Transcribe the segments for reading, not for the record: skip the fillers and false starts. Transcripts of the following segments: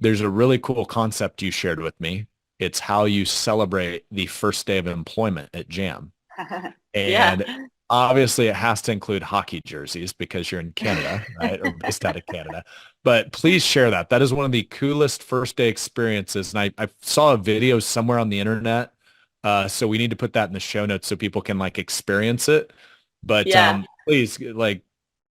there's a really cool concept you shared with me. It's how you celebrate the first day of employment at Jam. Yeah. And obviously it has to include hockey jerseys because you're in Canada, right? Or based out of Canada. But please share that. That is one of the coolest first day experiences. And I saw a video somewhere on the internet. So we need to put that in the show notes so people can like experience it. But Yeah. please like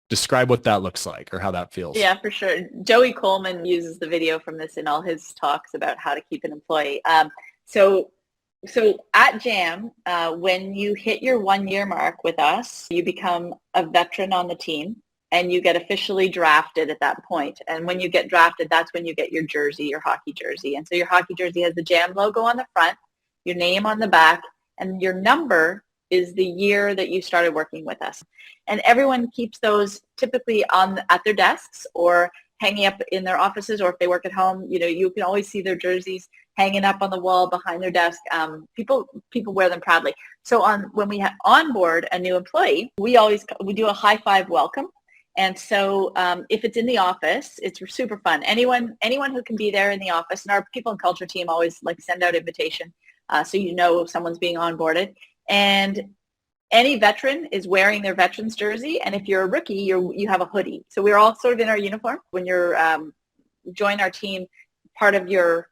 describe what that looks like or how that feels. Yeah, for sure. Joey Coleman uses the video from this in all his talks about how to keep an employee. So, so at Jam, when you hit your 1 year mark with us, you become a veteran on the team and you get officially drafted at that point. And when you get drafted, that's when you get your jersey, your hockey jersey. And so your hockey jersey has the Jam logo on the front, your name on the back, and your number is the year that you started working with us. And everyone keeps those typically on at their desks or hanging up in their offices, or if they work at home, you know, you can always see their jerseys hanging up on the wall behind their desk. People wear them proudly. So on when we onboard a new employee, we do a high five welcome. And so if it's in the office, it's super fun. Anyone who can be there in the office, and our people and culture team always like send out invitation so you know if someone's being onboarded. And any veteran is wearing their veteran's jersey, and if you're a rookie, you have a hoodie. So we're all sort of in our uniform. When you're join our team, part of your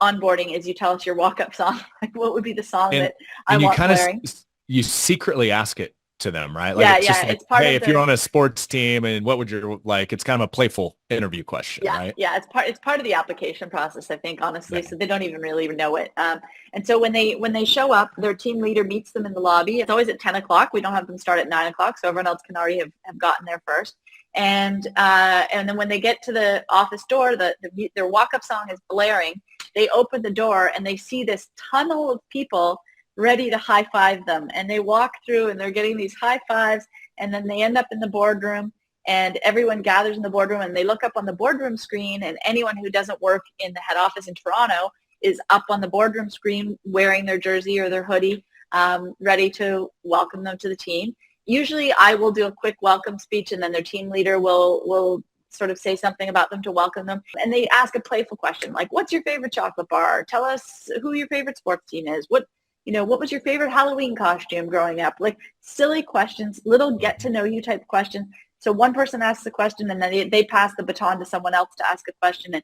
onboarding is you tell us your walk-up song. Like, what would be the song And that I you want kind of blaring? you secretly ask it to them, right? Like Yeah, it's yeah. just like, It's part hey, of if you're the on a sports team and what would you like? It's kind of a playful interview question, Yeah, right? yeah, it's part of the application process, I think, honestly. Okay. So they don't even really know it. And so when they show up, their team leader meets them in the lobby. It's always at 10 o'clock. We don't have them start at 9 o'clock, so everyone else can already have gotten there first. And then when they get to the office door, their walk-up song is blaring. They open the door and they see this tunnel of people ready to high five them. And they walk through and they're getting these high fives, and then they end up in the boardroom and everyone gathers in the boardroom and they look up on the boardroom screen, and anyone who doesn't work in the head office in Toronto is up on the boardroom screen wearing their jersey or their hoodie, ready to welcome them to the team. Usually I will do a quick welcome speech, and then their team leader will sort of say something about them to welcome them. And they ask a playful question like, what's your favorite chocolate bar? Tell us who your favorite sports team is. What was your favorite Halloween costume growing up? Like silly questions, little get to know you type questions. So one person asks a question, and then they pass the baton to someone else to ask a question,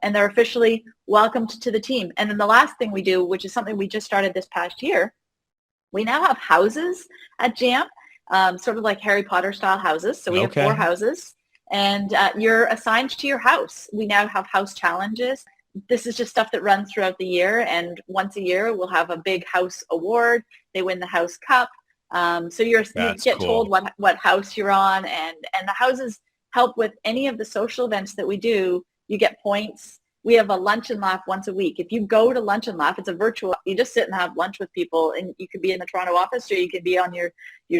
and they're officially welcomed to the team. And then the last thing we do, which is something we just started this past year, we now have houses at Jam, sort of like Harry Potter style houses. So we have 4 houses, and you're assigned to your house. We now have house challenges. This is just stuff that runs throughout the year, and once a year we'll have a big house award. They win the house cup. So you That's get told cool. what house you're on, and the houses help with any of the social events that we do. You get points. We have a lunch and laugh once a week. If you go to lunch and laugh, it's a virtual. You just sit and have lunch with people, and you could be in the Toronto office or you could be on your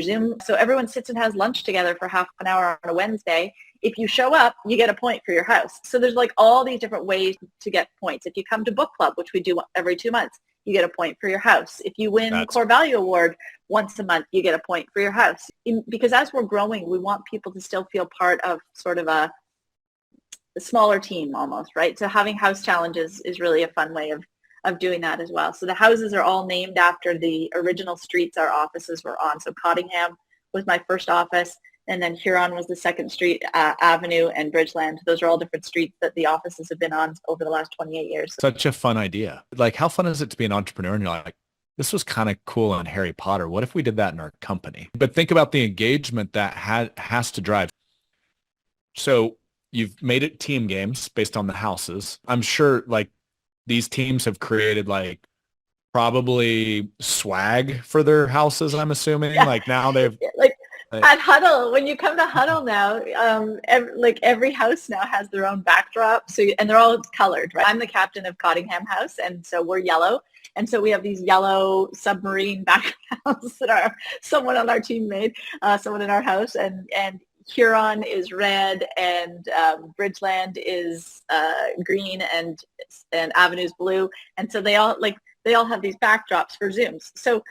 Zoom. So everyone sits and has lunch together for half an hour on a Wednesday. If you show up, you get a point for your house. So there's like all these different ways to get points. If you come to book club, which we do every 2 months, you get a point for your house. If you win That's Core Value Award once a month, you get a point for your house. Because as we're growing, we want people to still feel part of sort of a smaller team almost, right? So having house challenges is really a fun way of doing that as well. So the houses are all named after the original streets our offices were on. So Cottingham was my first office, and then Huron was the second street, Avenue, and Bridgeland. Those are all different streets that the offices have been on over the last 28 years. such a fun idea. Like, how fun is it to be an entrepreneur and you're like, this was kind of cool on Harry Potter. What if we did that in our company? But think about the engagement that has to drive. So you've made it team games based on the houses. I'm sure like these teams have created like probably swag for their houses, I'm assuming. Yeah, Like now they've like uh, at Huddle, when you come to Huddle now, every house now has their own backdrop. So and they're all colored, right? I'm the captain of Cottingham House, and so we're yellow. And so we have these yellow submarine backgrounds that are someone on our team made, someone in our house, and Huron is red, and Bridgeland is green, and Avenue's blue. And so they all have these backdrops for Zooms. So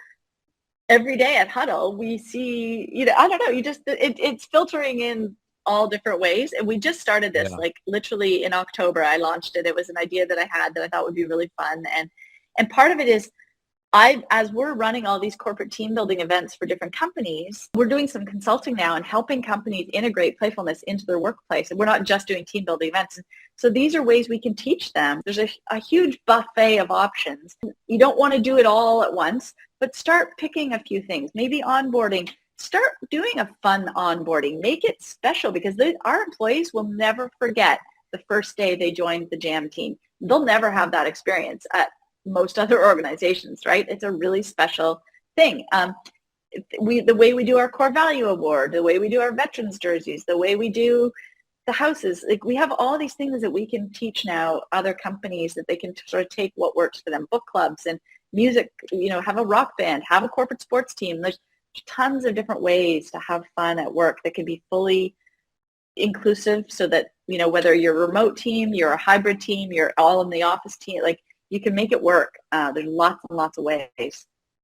every day at Huddle, we see, I don't know, it's filtering in all different ways. And we just started this Yeah. like literally in October. I launched it. It was an idea that I had that I thought would be really fun. And part of it is as we're running all these corporate team building events for different companies, we're doing some consulting now and helping companies integrate playfulness into their workplace. And we're not just doing team building events. So these are ways we can teach them. There's a huge buffet of options. You don't want to do it all at once, but start picking a few things. Maybe onboarding. Start doing a fun onboarding. Make it special, because our employees will never forget the first day they joined the Jam team. They'll never have that experience at most other organizations, right? It's a really special thing. The way we do our core value award, the way we do our veterans jerseys, the way we do the houses, like we have all these things that we can teach now other companies that they can sort of take what works for them. Book clubs and music, have a rock band, have a corporate sports team. There's tons of different ways to have fun at work that can be fully inclusive, so that, whether you're a remote team, you're a hybrid team, you're all in the office team, like you can make it work. There's lots and lots of ways.